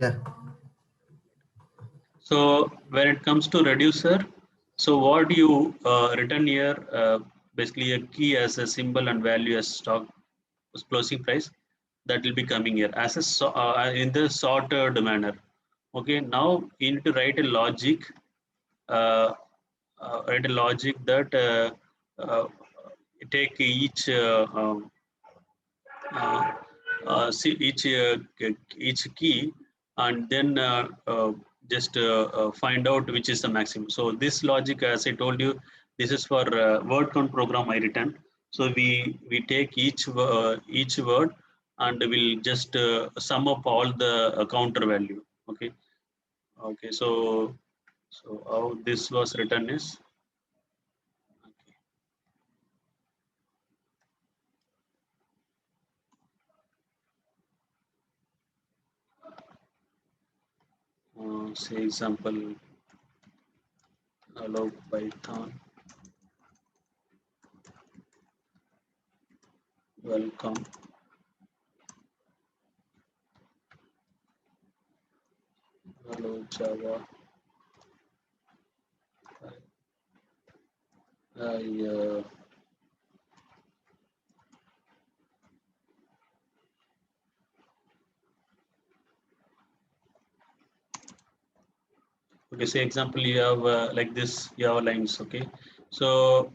Yeah. So when it comes to reducer, so what you written here, basically a key as a symbol and value as stock closing price, that will be coming here as a in the sorted manner. Okay, now you need to write a logic, uh, that uh, take uh, see each key, and then just find out which is the maximum. So this logic, as I told you, this is for word count program I written. So we take each word and we'll just sum up all the counter value. Okay. Okay. So how this was written is, okay. Say example, hello Python, welcome, hello Java. I Okay, say example, you have like this, you have lines. Okay, so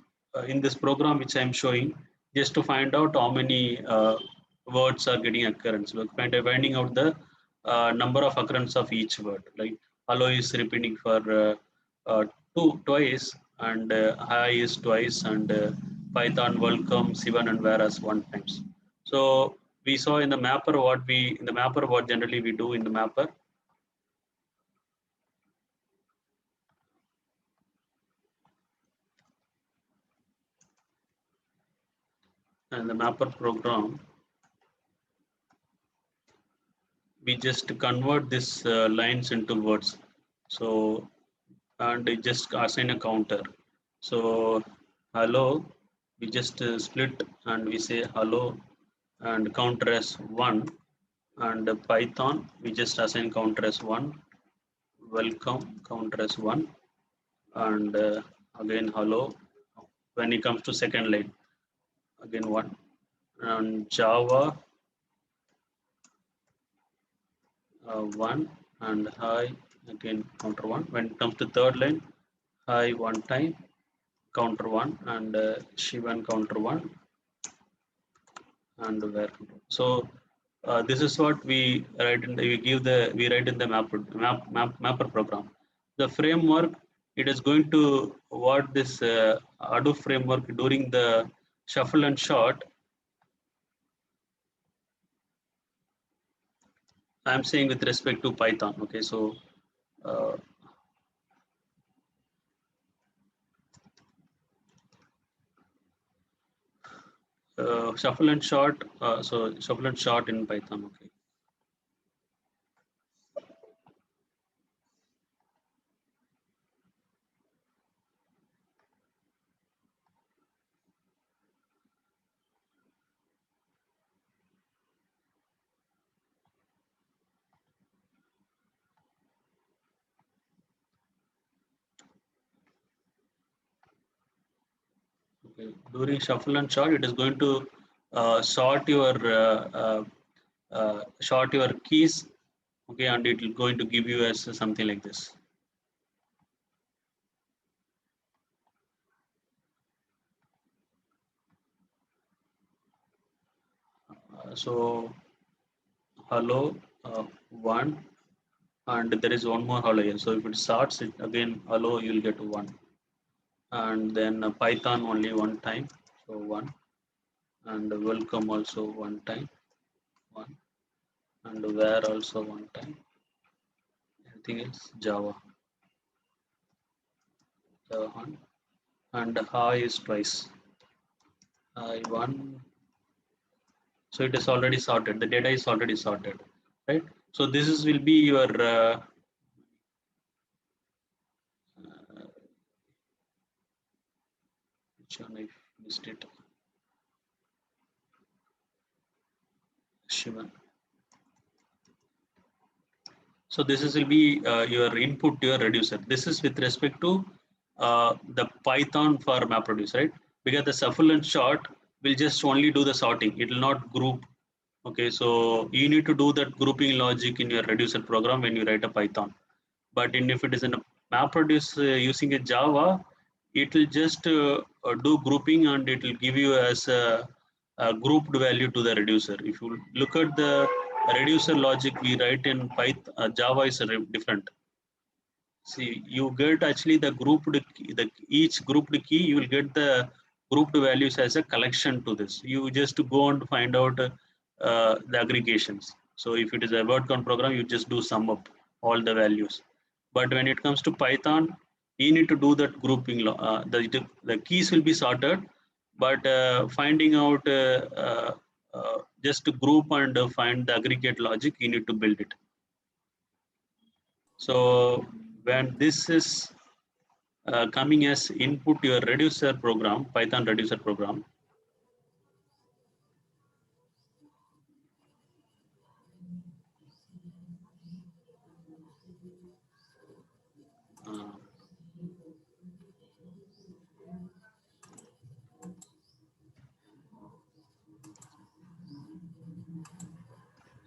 in this program which I am showing, just to find out how many words are getting occurrence, like finding out the number of occurrence of each word. Like hello is repeating for uh, twice, and hi is twice, and Python, welcome, Sivan, and whereas one times. So we saw in the mapper what generally we do in the mapper. And the mapper program, we just convert this lines into words. So, and it just assign a counter. So hello, we just split and we say hello and counter as 1, and Python we just assign counter as 1, welcome counter as 1, and again hello when it comes to second line, again 1, and Java 1, and hi again counter 1. When it comes to third line, hi one time counter 1, and Shivan counter 1, and where. So this is what we write in we write in the mapper program. The framework, it is going to what this Hadoop framework during the shuffle and sort. I'm saying with respect to Python. Okay, so uh, shuffle and sort. So shuffle and sort in Python. Okay. Okay. During shuffle and sort, it is going to sort your keys. Okay, and it will going to give you as something like this. So hello 1, and there is one more hello here. So if it starts it again hello, you will get 1, and then Python only one time, so 1, and welcome also one time, 1, and where also one time. Everything is Java 1, and hi is twice, hi 1. So it is already sorted. The data is already sorted, right? So this is will be your which one I missed it. Shivan. So this is will be your input to your reducer. This is with respect to the Python for MapReduce, right? Because the shuffle and sort will just only do the sorting. It will not group. Okay, so you need to do that grouping logic in your reducer program when you write a Python. But if it is in a MapReduce using a Java, it will just do grouping and it will give you as a grouped value to the reducer. If you look at the reducer logic we write in Python, Java is different. See, you get actually the grouped key, each grouped key, you will get the grouped values as a collection to this. You just go and find out the aggregations. So if it is a word count program, you just do sum up all the values. But when it comes to Python, you need to do that grouping. The keys will be sorted, but finding out just to group and find the aggregate logic, you need to build it. So when this is coming as input to your reducer program, Python reducer program. Uh,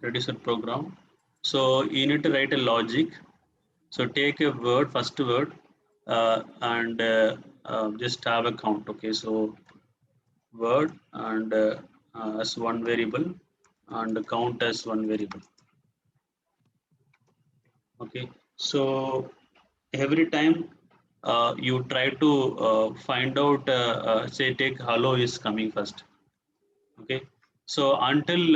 Reducer program. So you need to write a logic. So take a word, first word, and just have a count. Okay, so word and as one variable and count as one variable. Okay, so every time you try to find out, say take hello is coming first. Okay, so until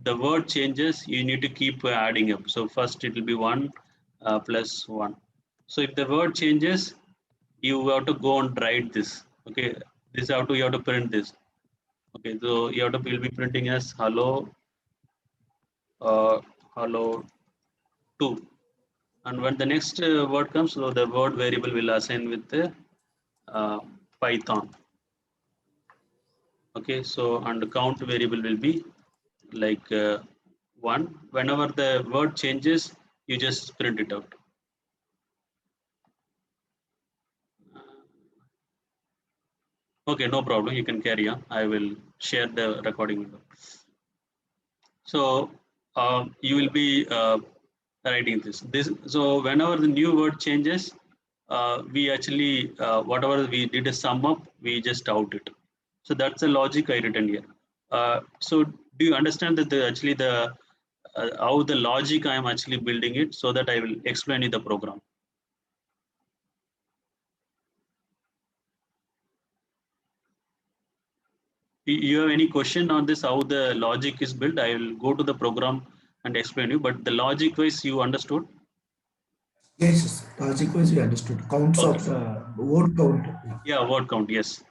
the word changes, you need to keep adding up. So first it will be 1 plus 1. So if the word changes, you have to go and write this. Okay, this how to you have to print this. Okay, so you have to will be printing as hello, uh, hello 2. And when the next word comes, so the word variable will assign with the uh, Python. Okay, so and the count variable will be like 1. Whenever the word changes, you just print it out. Okay, no problem. You can carry on. I will share the recording. So you will be writing this. So whenever the new word changes, we actually whatever we did a sum up, we just out it. So that's the logic I written here. So do you understand that actually the how the logic I am actually building it, so that I will explain you the program. You have any question on this, how the logic is built? I will go to the program and explain you, but the logic wise you understood? Yes, yes. Logic wise, we understood. Counts Okay. of word count. Yeah, word count, yes.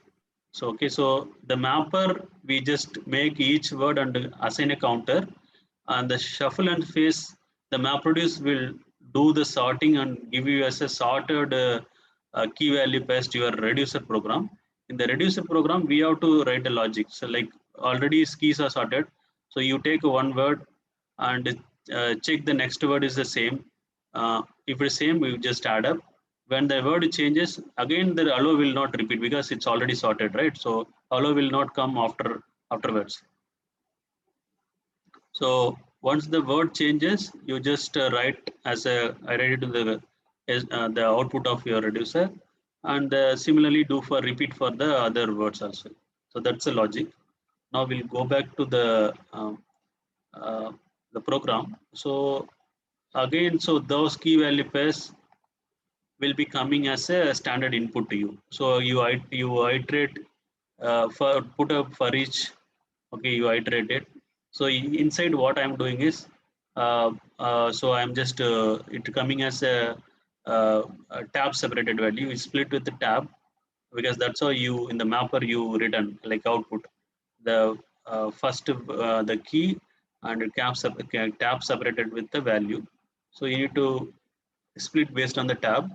So, okay, so the mapper, we just make each word and assign a counter, and the shuffle and face, the MapReduce will do the sorting and give you as a sorted key value based your reducer program. In the reducer program, we have to write a logic. So like already keys are sorted. So you take one word and check the next word is the same. If it's same, we just add up. When the word changes, again the allow will not repeat because it's already sorted, right? So allow will not come afterwards. So once the word changes, you just write as a I write it to the output of your reducer, and similarly do for repeat for the other words also. So that's the logic. Now we'll go back to uh, the program. So again, so those key value pairs will be coming as a standard input to you. So you iterate for put up for each. Okay, you iterate it. So inside what I'm doing is, so I'm just it coming as a tab separated value. You split with the tab because that's how you in the mapper you return like output the first the key and tab separated with the value. So you need to split based on the tab.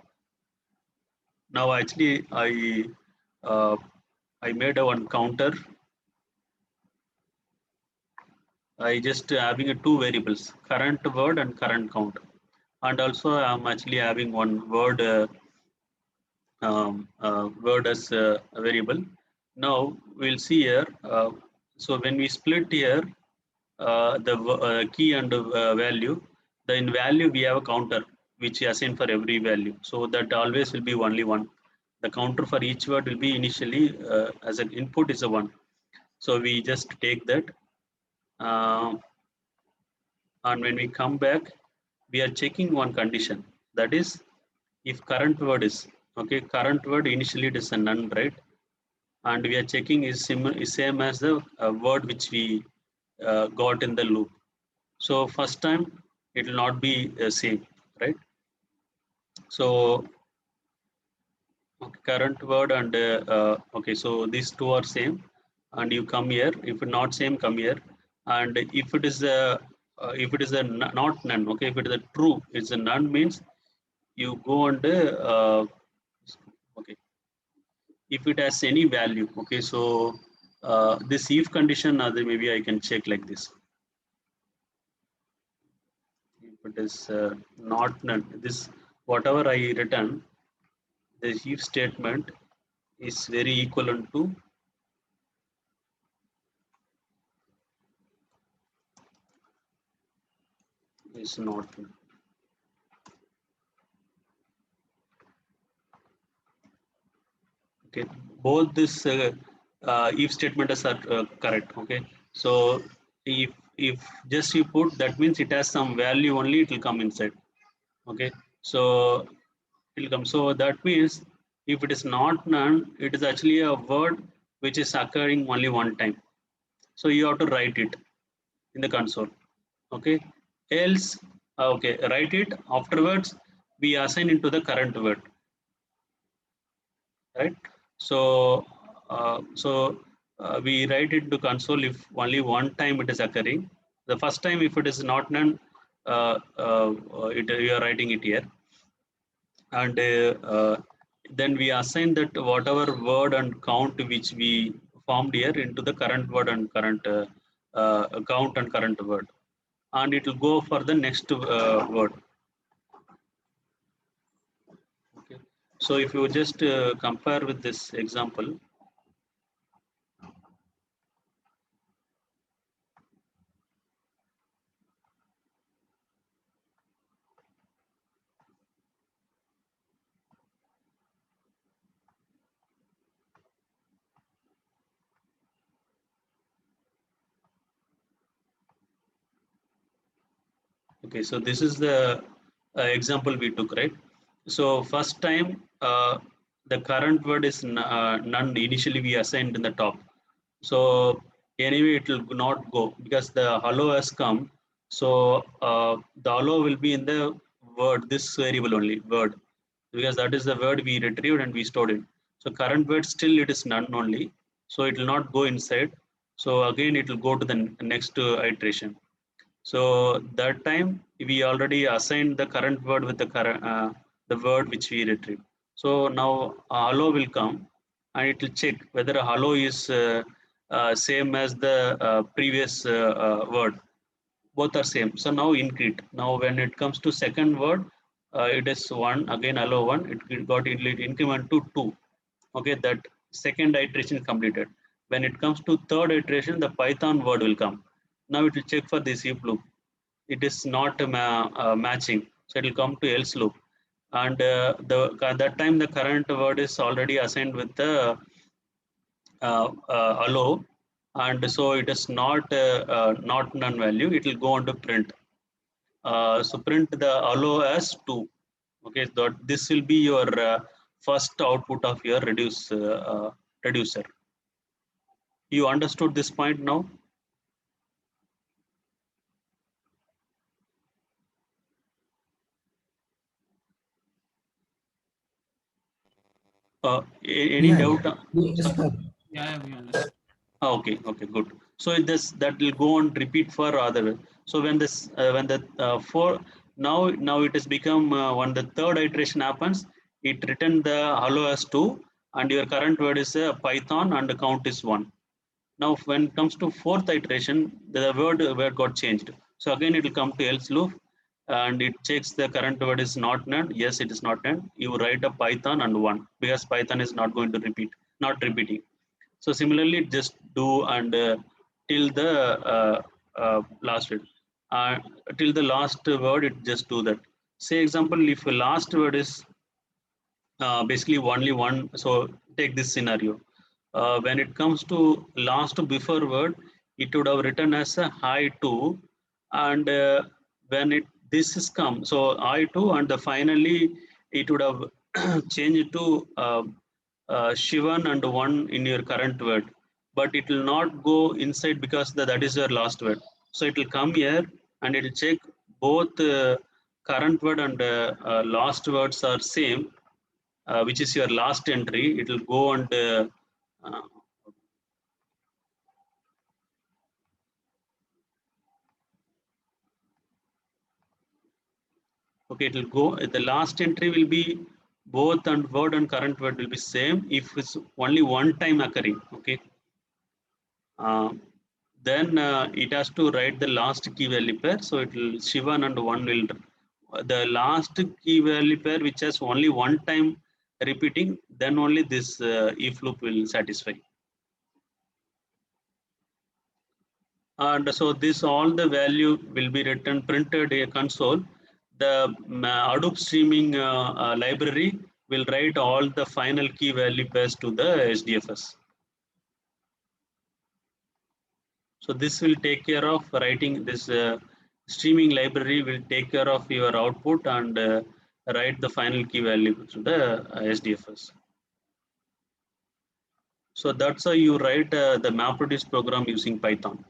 Now actually uh, I made a one counter. I just having a two variables, current word and current count. and also I'm actually having one word word as a variable. Now we'll see here. So when we split here the key and value, the in value we have a counter which we assign for every value. So that always will be only one. The counter for each word will be initially as an input is a one. So we just take that, and when we come back, we are checking one condition. That is, if current word is okay, current word initially it is a none, right? And we are checking is same as the word which we got in the loop. So first time it will not be same, right? So okay, current word and okay, so these two are same, and you come here. If not same, come here, and if it is a not none, okay, if it is a true, it's a none means you go and okay, if it has any value, okay, so this if condition, maybe I can check like this. If it is not none, this whatever I return, the if statement is very equivalent to is not. Okay, both this if statements are correct. Okay, so if just you put, that means it has some value only, it will come inside. Okay, so it will come. So that means if it is not none, it is actually a word which is occurring only one time. So you have to write it in the console. Okay, else okay, write it afterwards. We assign into the current word, right? So we write it to console if only one time it is occurring. The first time, if it is not none, you are writing it here, and then we assign that whatever word and count which we formed here into the current word and current count and current word, and it will go for the next word. Okay. So if you just compare with this example. Okay, so this is the example we took, right? So first time the current word is none. Initially we assigned in the top. So anyway, it will not go because the hello has come. So the hello will be in the word, this variable only word, because that is the word we retrieved and we stored it. So current word still it is none only. So it will not go inside. So again it will go to the next iteration. So that time we already assigned the current word with the current the word which we retrieve. So now hello will come and it will check whether a hello is same as the previous word. Both are same. So now increase. Now when it comes to second word, it is one again hello one. It got increment to two. Okay, that second iteration completed. When it comes to third iteration, the Python word will come. Now it will check for this if loop. It is not matching, so it will come to else loop. And at that time the current word is already assigned with the allow, and so it is not none value. It will go on to print. So print the allow as 2. Okay, so this will be your first output of your reducer. You understood this point now? Any Yeah, doubt? yeah. Yes, Sir? sir. Yeah, we understand. Okay, okay, good. So this that will go on repeat for other. So when the four now it has become when the third iteration happens, it return the hello as 2, and your current word is Python and the count is 1. Now when it comes to fourth iteration, the word got changed. So again it will come to else loop, and it checks the current word is not none. Yes, it is not none. You write a Python and 1 because Python is not going to repeat, not repeating. So similarly, just do and till the last word. Uh, till the last word, it just do that. Say example, if the last word is basically only one. So take this scenario. When it comes to last before word, it would have written as a hi to, and when it this is come, so I to, and the finally it would have changed to Shivan and one in your current word, but it will not go inside because that is your last word. So it will come here and it will check both current word and last words are same, which is your last entry. It will go and uh, okay, it will go. The last entry will be both and word and current word will be same if it's only one time occurring. Okay, uh, then it has to write the last key value pair. So it will Shivan and one will the last key value pair which has only one time repeating. Then only this if loop will satisfy. And so this all the value will be written printed a console. The Hadoop streaming library will write all the final key value pairs to the HDFS. So this will take care of writing this streaming library will take care of your output and write the final key value to the HDFS. So that's how you write the MapReduce program using Python.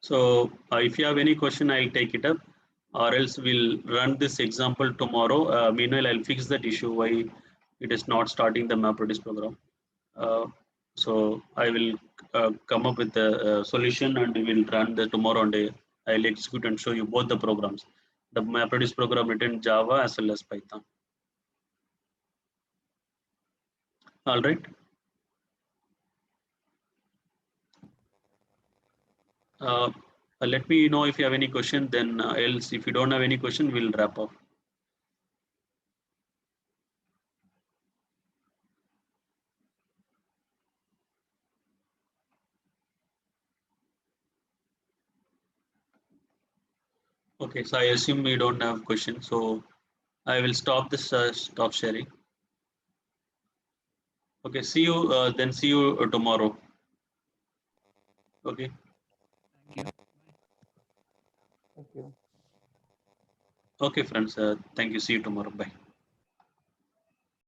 So if you have any question, I'll take it up, or else we'll run this example tomorrow. Meanwhile, I'll fix that issue why it is not starting the MapReduce program. Uh, so I will come up with a solution and we will run the tomorrow and I'll execute and show you both the programs. The MapReduce program written in Java as well as Python. All right. Let me know if you have any question. Then else, if you don't have any question, we'll wrap up. Okay, so I assume you don't have questions. So I will stop this stop sharing. Okay, see you then see you tomorrow. Okay. Thank you. Thank you. Okay, friends. Thank you. See you tomorrow. Bye.